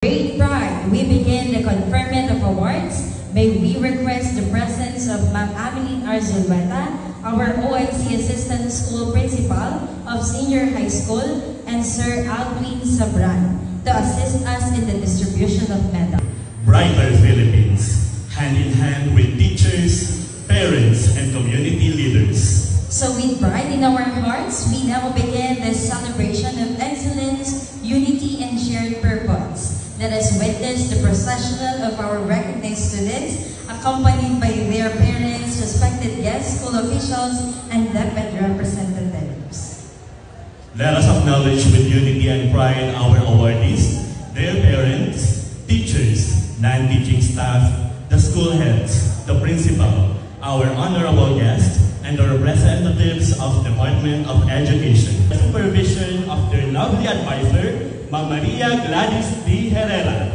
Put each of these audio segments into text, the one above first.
Great pride, we begin the conferment of awards. May we request the presence of Ma'am Amelie Arzuleta, our OIC Assistant School Principal of Senior High School, and Sir Alwin Sabran to assist us in the distribution of medals. Brighter Philippines, hand in hand with teachers, parents, and community leaders. So with pride in our hearts, we now begin the celebration of excellence, unity, and shared purpose. Let us witness the processional of our recognized students, accompanied by their parents, respected guests, school officials, and DepEd representatives. Let us acknowledge with unity and pride our awardees, their parents, teachers, non-teaching staff, the school heads, the principal, our honorable guests, and the representatives of Department of Education. The supervision of their lovely advisor, Ma'am Maria Gladys D. Herrera.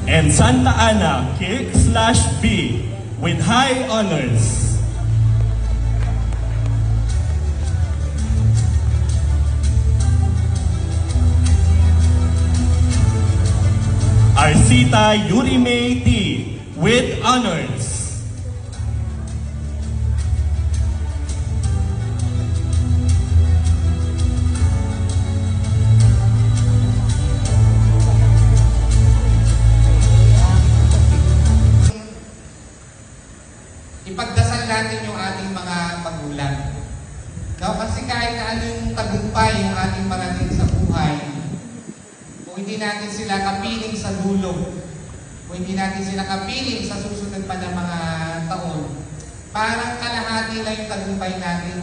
And Santa Ana, Kirk/B, with high honors. Arcita Yurime T, with honors. Ipagdasal natin yung ating mga magulang. Kasi kahit na anong tagumpay yung ating marating sa buhay, kung hindi natin sila kapiling sa dulo, kung hindi natin sila kapiling sa susunod pa ng mga taon, parang kalahati lang yung tagumpay natin.